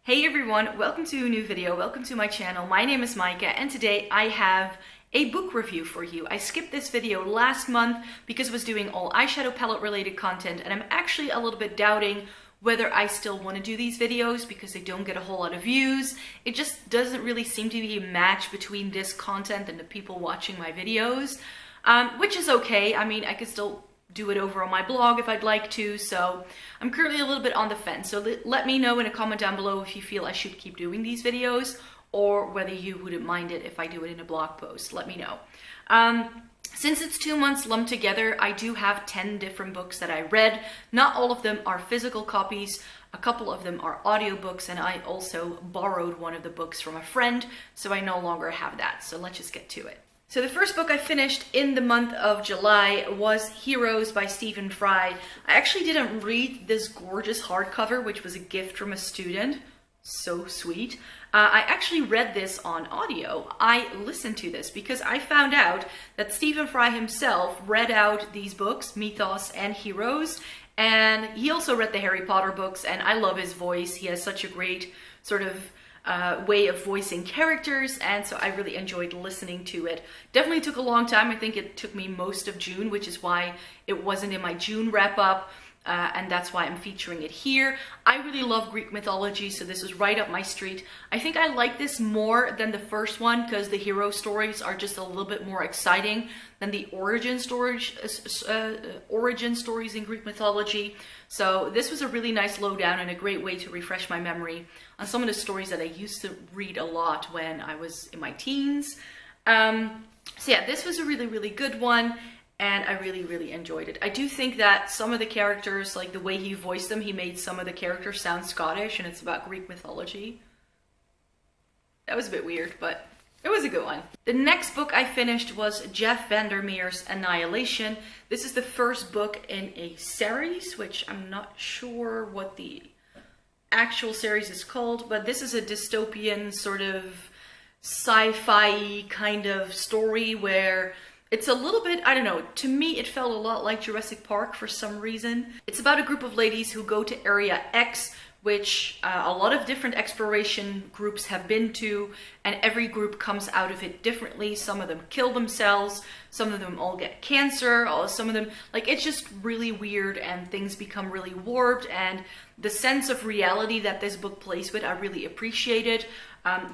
Hey everyone, welcome to a new video, welcome to my channel. My name is Micah and today I have a book review for you. I skipped this video last month because I was doing all eyeshadow palette related content and I'm actually a little bit doubting whether I still want to do these videos because they don't get a whole lot of views. It just doesn't really seem to be a match between this content and the people watching my videos, which is okay. I mean, I could still do it over on my blog if I'd like to, so I'm currently a little bit on the fence. So let me know in a comment down below if you feel I should keep doing these videos or whether you wouldn't mind it if I do it in a blog post. Let me know. Since it's 2 months lumped together, I do have 10 different books that I read. Not all of them are physical copies. A couple of them are audiobooks, and I also borrowed one of the books from a friend, so I no longer have that. So let's just get to it. So the first book I finished in the month of July was Heroes by Stephen Fry. I actually didn't read this gorgeous hardcover, which was a gift from a student. So sweet. I actually read this on audio. I listened to this because I found out that Stephen Fry himself read out these books, Mythos and Heroes, and he also read the Harry Potter books, and I love his voice. He has such a great sort of way of voicing characters, and so I really enjoyed listening to it. Definitely took a long time. I think it took me most of June, which is why it wasn't in my June wrap-up, and that's why I'm featuring it here. I really love Greek mythology, so this is right up my street. I think I like this more than the first one because the hero stories are just a little bit more exciting than the origin stories in Greek mythology. So this was a really nice lowdown and a great way to refresh my memory on some of the stories that I used to read a lot when I was in my teens. So yeah, this was a really good one, and I really enjoyed it. I do think that some of the characters, like the way he voiced them, he made some of the characters sound Scottish, and it's about Greek mythology. That was a bit weird, but it was a good one. The next book I finished was Jeff Vandermeer's Annihilation. This is the first book in a series, which I'm not sure what the actual series is called, but this is a dystopian sort of sci-fi kind of story where it's a little bit, I don't know, to me it felt a lot like Jurassic Park for some reason. It's about a group of ladies who go to Area X, which a lot of different exploration groups have been to, and every group comes out of it differently. Some of them kill themselves, some of them all get cancer, some of them, like, it's just really weird and things become really warped, and the sense of reality that this book plays with, I really appreciated.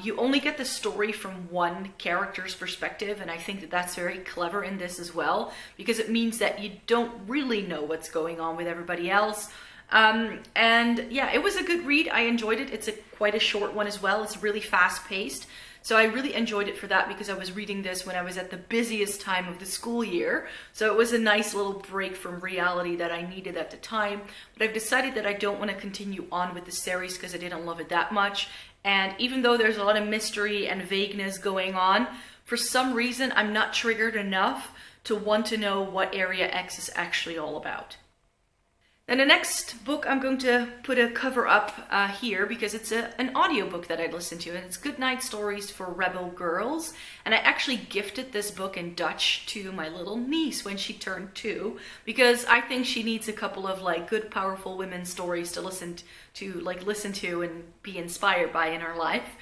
You only get the story from one character's perspective, and I think that that's very clever in this as well, because it means that you don't really know what's going on with everybody else. And yeah, it was a good read. I enjoyed it. It's quite a short one as well. It's really fast paced. So I really enjoyed it for that because I was reading this when I was at the busiest time of the school year. So it was a nice little break from reality that I needed at the time. But I've decided that I don't want to continue on with the series because I didn't love it that much. And even though there's a lot of mystery and vagueness going on, for some reason I'm not triggered enough to want to know what Area X is actually all about. Then the next book I'm going to put a cover up here because it's an audiobook that I listened to, and it's Goodnight Stories for Rebel Girls. And I actually gifted this book in Dutch to my little niece when she turned 2 because I think she needs a couple of like good, powerful women stories to listen to and be inspired by in her life.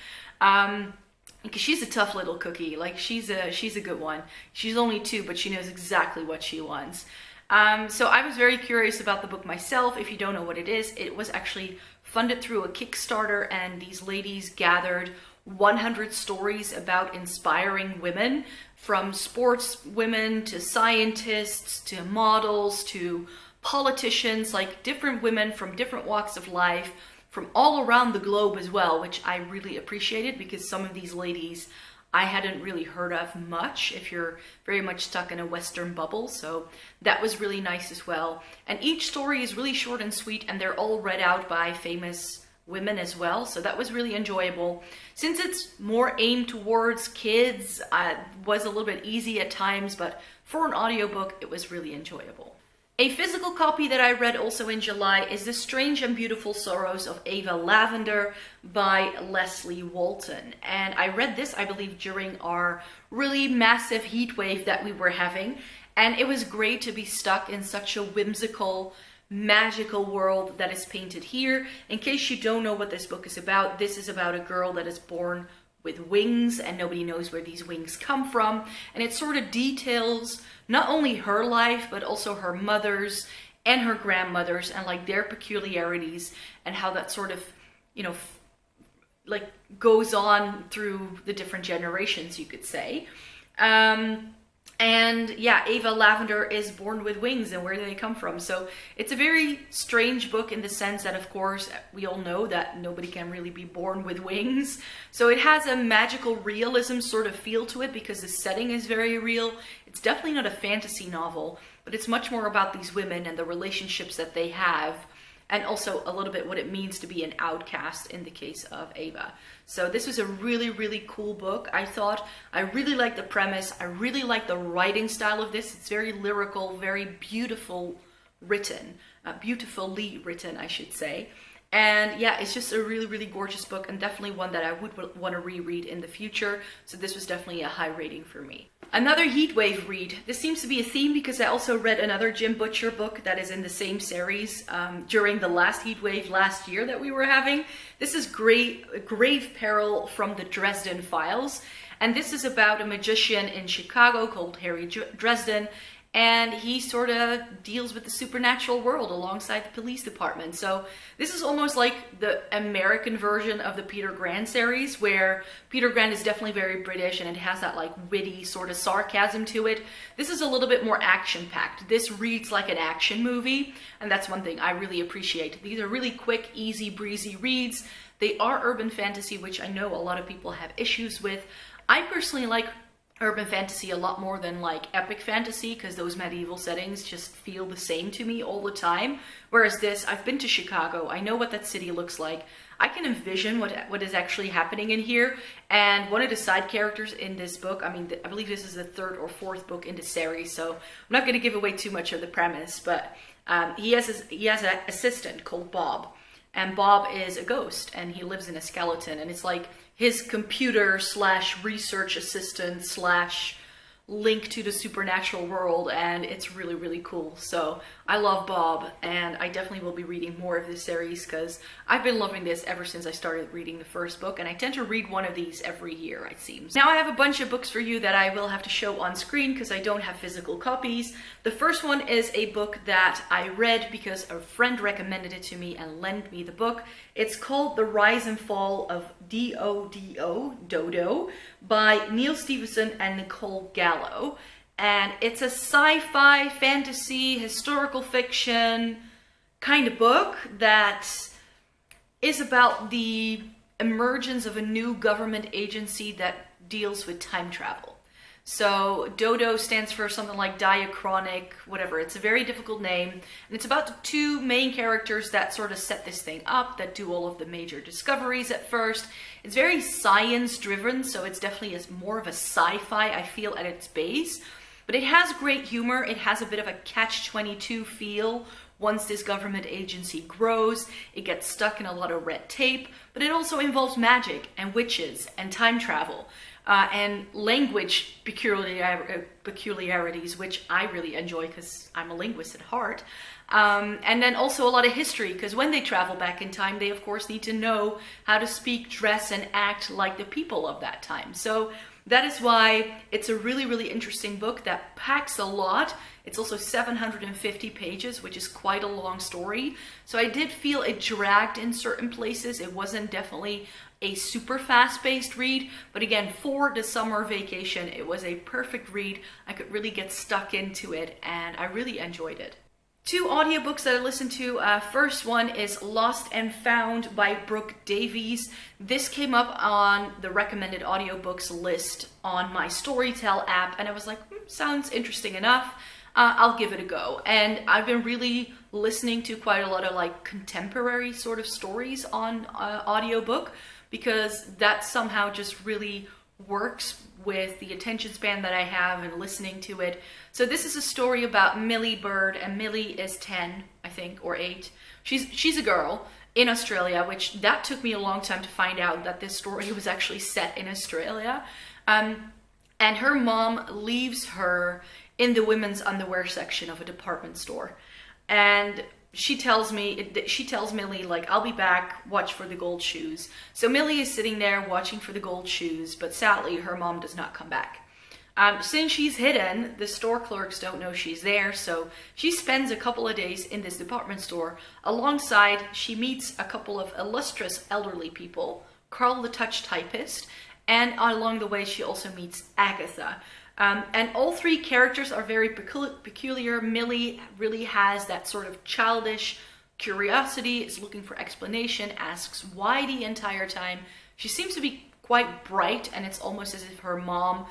Because she's a tough little cookie. Like she's a good one. She's only 2, but she knows exactly what she wants. So I was very curious about the book myself. If you don't know what it is, it was actually funded through a Kickstarter, and these ladies gathered 100 stories about inspiring women, from sports women to scientists to models to politicians, like different women from different walks of life from all around the globe as well, which I really appreciated because some of these ladies I hadn't really heard of much if you're very much stuck in a Western bubble. So that was really nice as well. And each story is really short and sweet, and they're all read out by famous women as well. So that was really enjoyable. Since it's more aimed towards kids, it was a little bit easy at times, but for an audiobook, it was really enjoyable. A physical copy that I read also in July is The Strange and Beautiful Sorrows of Ava Lavender by Leslie Walton. And I read this, I believe, during our really massive heat wave that we were having. And it was great to be stuck in such a whimsical magical world that is painted here. In case you don't know what this book is about, this is about a girl that is born with wings and nobody knows where these wings come from. And it sort of details not only her life, but also her mother's and her grandmother's and like their peculiarities and how that sort of, you know, like goes on through the different generations, you could say. And yeah, Ava Lavender is born with wings, and where do they come from? So it's a very strange book in the sense that, of course, we all know that nobody can really be born with wings. So it has a magical realism sort of feel to it because the setting is very real. It's definitely not a fantasy novel, but it's much more about these women and the relationships that they have, and also a little bit what it means to be an outcast in the case of Ava. So this was a really, really cool book. I thought I really liked the premise. I really like the writing style of this. It's very lyrical, very beautifully written, I should say. And yeah, it's just a really, really gorgeous book, and definitely one that I would want to reread in the future. So this was definitely a high rating for me. Another heatwave read. This seems to be a theme because I also read another Jim Butcher book that is in the same series during the last heatwave last year that we were having. This is Grave Peril from the Dresden Files. And this is about a magician in Chicago called Harry Dresden. And he sort of deals with the supernatural world alongside the police department. So this is almost like the American version of the Peter Grant series, where Peter Grant is definitely very British and it has that like witty sort of sarcasm to it. This is a little bit more action-packed. This reads like an action movie, and that's one thing I really appreciate. These are really quick, easy, breezy reads. They are urban fantasy, which I know a lot of people have issues with. I personally like urban fantasy a lot more than like epic fantasy, because those medieval settings just feel the same to me all the time. Whereas this, I've been to Chicago, I know what that city looks like, I can envision what is actually happening in here. And one of the side characters in this book, I mean, I believe this is the third or fourth book in the series, so I'm not going to give away too much of the premise, but he has an assistant called Bob. And Bob is a ghost, and he lives in a skeleton, and it's like his computer / research assistant / link to the supernatural world, and it's really, really cool. So I love Bob, and I definitely will be reading more of this series because I've been loving this ever since I started reading the first book, and I tend to read one of these every year, it seems. Now I have a bunch of books for you that I will have to show on screen because I don't have physical copies. The first one is a book that I read because a friend recommended it to me and lent me the book. It's called The Rise and Fall of Dodo by Neil Stephenson and Nicole Gallo. And it's a sci-fi, fantasy, historical fiction kind of book that is about the emergence of a new government agency that deals with time travel. So Dodo stands for something like diachronic, whatever. It's a very difficult name. And it's about the two main characters that sort of set this thing up, that do all of the major discoveries at first. It's very science driven, so it's definitely more of a sci-fi, I feel, at its base. But it has great humor. It has a bit of a catch-22 feel. Once this government agency grows, it gets stuck in a lot of red tape, but it also involves magic and witches and time travel. And language peculiarities, which I really enjoy because I'm a linguist at heart. And then also a lot of history, because when they travel back in time, they of course need to know how to speak, dress, and act like the people of that time. So that is why it's a really, really interesting book that packs a lot. It's also 750 pages, which is quite a long story. So I did feel it dragged in certain places. It wasn't definitely a super fast-paced read, but again, for the summer vacation, it was a perfect read. I could really get stuck into it, and I really enjoyed it. Two audiobooks that I listened to. First one is Lost and Found by Brooke Davies. This came up on the recommended audiobooks list on my Storytel app, and I was like, sounds interesting enough. I'll give it a go. And I've been really listening to quite a lot of like contemporary sort of stories on audiobook, because that somehow just really works with the attention span that I have and listening to it. So this is a story about Millie Bird, and Millie is 10, I think, or 8. She's a girl in Australia, which that took me a long time to find out that this story was actually set in Australia. And her mom leaves her in the women's underwear section of a department store. And she tells Millie, like, I'll be back, watch for the gold shoes. So Millie is sitting there watching for the gold shoes, but sadly her mom does not come back. Since she's hidden, the store clerks don't know she's there, so she spends a couple of days in this department store. Alongside, she meets a couple of illustrious elderly people, Carl the Touch typist, and along the way she also meets Agatha. And all three characters are very peculiar. Millie really has that sort of childish curiosity, is looking for explanation, asks why the entire time. She seems to be quite bright, and it's almost as if her mom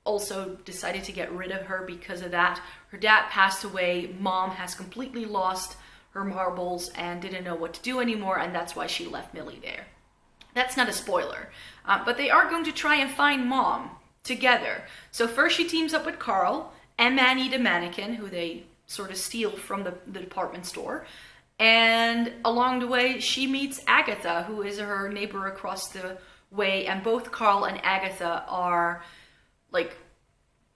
also decided to get rid of her because of that. Her dad passed away, mom has completely lost her marbles and didn't know what to do anymore, and that's why she left Millie there. That's not a spoiler, but they are going to try and find mom together. So first she teams up with Carl and Manny the mannequin, who they sort of steal from the department store. And along the way, she meets Agatha, who is her neighbor across the way. And both Carl and Agatha are like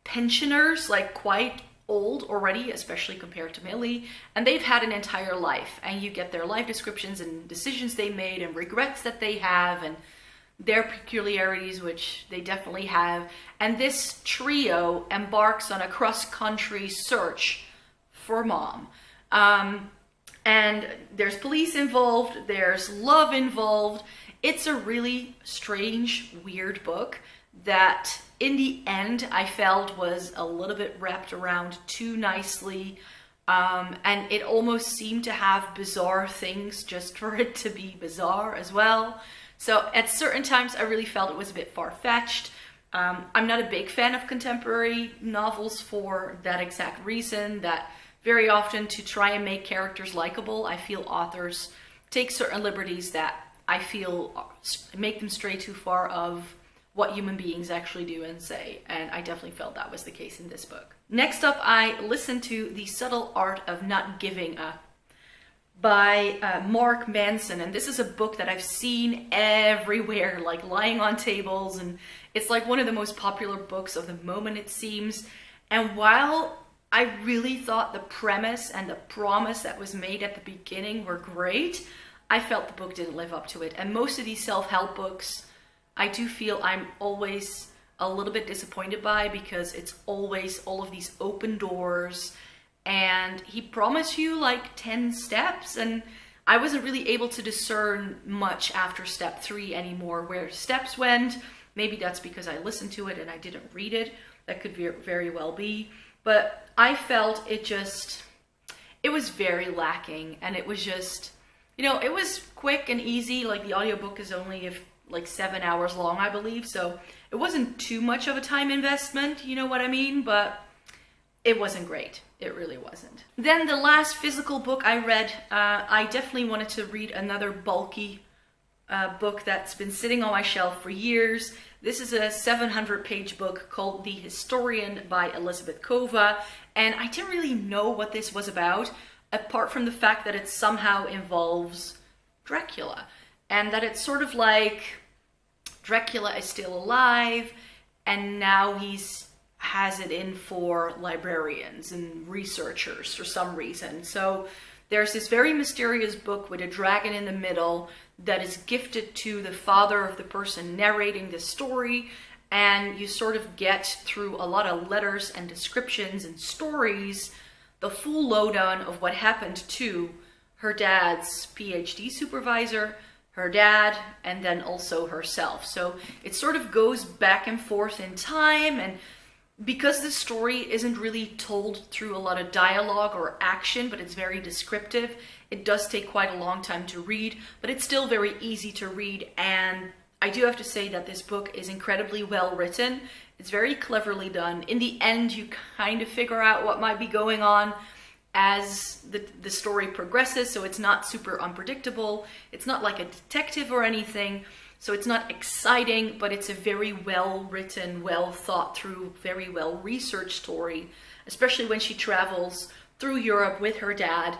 pensioners, like quite old already, especially compared to Millie. And they've had an entire life. And you get their life descriptions and decisions they made and regrets that they have and their peculiarities, which they definitely have. And this trio embarks on a cross-country search for mom. And there's police involved, there's love involved. It's a really strange, weird book that in the end I felt was a little bit wrapped around too nicely. And it almost seemed to have bizarre things just for it to be bizarre as well. So at certain times I really felt it was a bit far-fetched. I'm not a big fan of contemporary novels for that exact reason, that very often to try and make characters likable, I feel authors take certain liberties that I feel make them stray too far of what human beings actually do and say. And I definitely felt that was the case in this book. Next up, I listened to The Subtle Art of Not Giving Up by Mark Manson. And this is a book that I've seen everywhere, like lying on tables. And it's like one of the most popular books of the moment, it seems. And while I really thought the premise and the promise that was made at the beginning were great, I felt the book didn't live up to it. And most of these self-help books, I do feel I'm always a little bit disappointed by, because it's always all of these open doors and he promised you like 10 steps, and I wasn't really able to discern much after step 3 anymore where steps went. Maybe that's because I listened to it and I didn't read it. That could very well be. But I felt it was very lacking, and it was just, you know, it was quick and easy. Like the audiobook is only like 7 hours long, I believe. So it wasn't too much of a time investment, you know what I mean? But it wasn't great. It really wasn't. Then the last physical book I read, I definitely wanted to read another bulky book that's been sitting on my shelf for years. This is a 700-page book called The Historian by Elizabeth Kova, and I didn't really know what this was about, apart from the fact that it somehow involves Dracula, and that it's sort of like Dracula is still alive, and now has it in for librarians and researchers for some reason. So there's this very mysterious book with a dragon in the middle that is gifted to the father of the person narrating the story, and you sort of get through a lot of letters and descriptions and stories the full lowdown of what happened to her dad's PhD supervisor, her dad, and then also herself. So it sort of goes back and forth in time, and because the story isn't really told through a lot of dialogue or action, but it's very descriptive, it does take quite a long time to read, but it's still very easy to read. And I do have to say that this book is incredibly well written. It's very cleverly done. In the end, you kind of figure out what might be going on as the story progresses, so it's not super unpredictable. It's not like a detective or anything. So it's not exciting, but it's a very well written, well thought through, very well researched story, especially when she travels through Europe with her dad.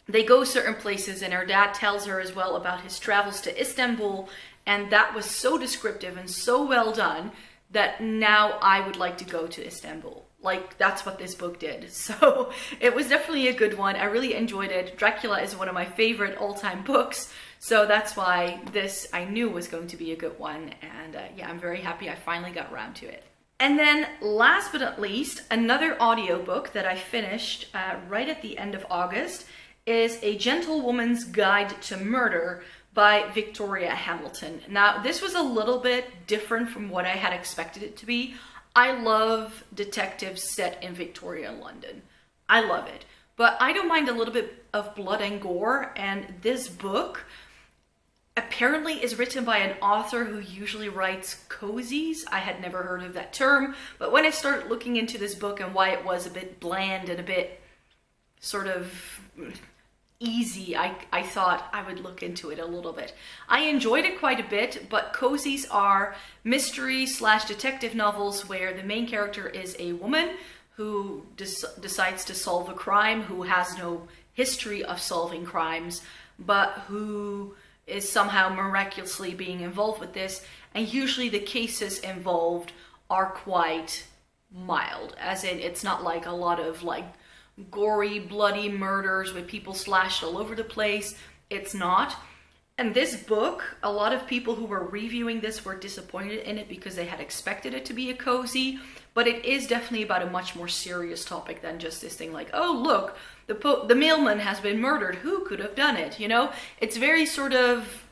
They go certain places, and her dad tells her as well about his travels to Istanbul, and that was so descriptive and so well done that now I would like to go to Istanbul. like that's what this book did. So it was definitely a good one. I really enjoyed it. Dracula is one of my favorite all-time books, so that's why this I knew was going to be a good one. And yeah, I'm very happy I finally got around to it. And then last but not least, another audiobook that I finished right at the end of August is A Gentlewoman's Guide to Murder by Victoria Hamilton. Now, this was a little bit different from what I had expected it to be. I love detectives set in Victorian London. I love it. But I don't mind a little bit of blood and gore, and this book apparently is written by an author who usually writes cozies. I had never heard of that term, but when I started looking into this book and why it was a bit bland and a bit sort of easy, I thought I would look into it a little bit. I enjoyed it quite a bit, but cozies are mystery / detective novels where the main character is a woman who decides to solve a crime, who has no history of solving crimes, but who is somehow miraculously being involved with this. And usually the cases involved are quite mild, as in it's not like a lot of like gory, bloody murders with people slashed all over the place. It's not. And this book, a lot of people who were reviewing this were disappointed in it because they had expected it to be a cozy, but it is definitely about a much more serious topic than just this thing like, oh look, the mailman has been murdered, who could have done it, you know? It's very sort of,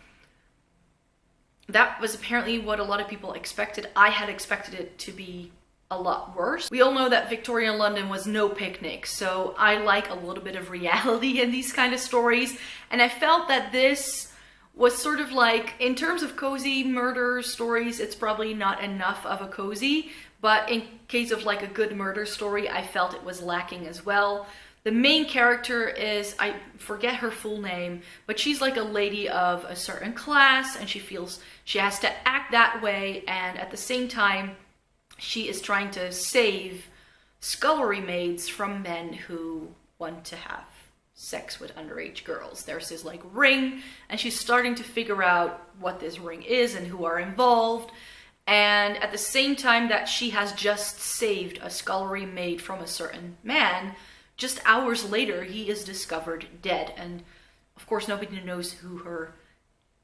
that was apparently what a lot of people expected. I had expected it to be a lot worse. We all know that Victorian London was no picnic, so I like a little bit of reality in these kind of stories, and I felt that this was sort of like, in terms of cozy murder stories, it's probably not enough of a cozy, but in case of like a good murder story, I felt it was lacking as well. The main character is, I forget her full name, but she's like a lady of a certain class, and she feels she has to act that way, and at the same time she is trying to save scullery maids from men who want to have sex with underage girls. There's this like ring, and she's starting to figure out what this ring is and who are involved. And at the same time that she has just saved a scullery maid from a certain man, just hours later he is discovered dead. And of course nobody knows who her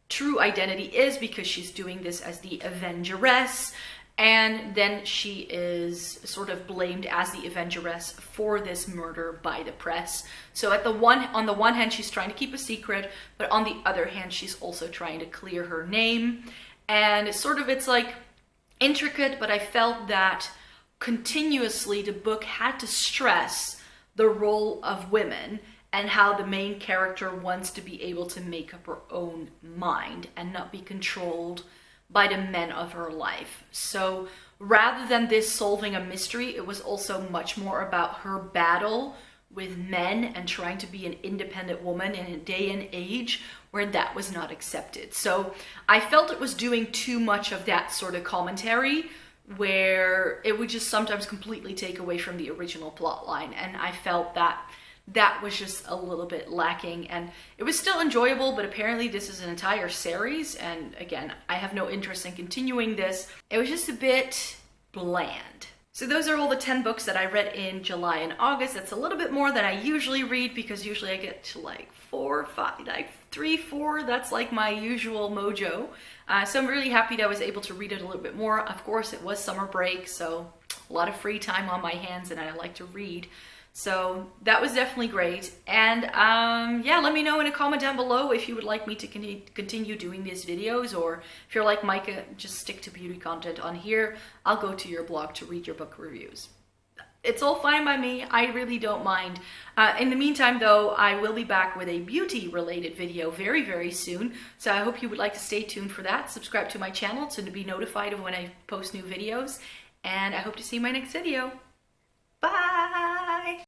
true identity is because she's doing this as the Avengeress. And then she is sort of blamed as the Avengeress for this murder by the press. So on the one hand, she's trying to keep a secret, but on the other hand, she's also trying to clear her name. And it's like intricate, but I felt that continuously the book had to stress the role of women and how the main character wants to be able to make up her own mind and not be controlled by the men of her life. So rather than this solving a mystery, it was also much more about her battle with men and trying to be an independent woman in a day and age where that was not accepted. So I felt it was doing too much of that sort of commentary where it would just sometimes completely take away from the original plot line, and I felt that that was just a little bit lacking. And it was still enjoyable, but apparently this is an entire series, and again, I have no interest in continuing this. It was just a bit bland. So those are all the 10 books that I read in July and August. That's a little bit more than I usually read because usually I get to like 4 or 5, like 3, 4. That's like my usual mojo. So I'm really happy that I was able to read it a little bit more. Of course, it was summer break, so a lot of free time on my hands, and I like to read. So that was definitely great. And yeah, let me know in a comment down below if you would like me to continue doing these videos, or if you're like Micah, just stick to beauty content on here. I'll go to your blog to read your book reviews. It's all fine by me. I really don't mind. In the meantime, though, I will be back with a beauty-related video very, very soon. So I hope you would like to stay tuned for that. Subscribe to my channel to be notified of when I post new videos. And I hope to see you in my next video. Bye!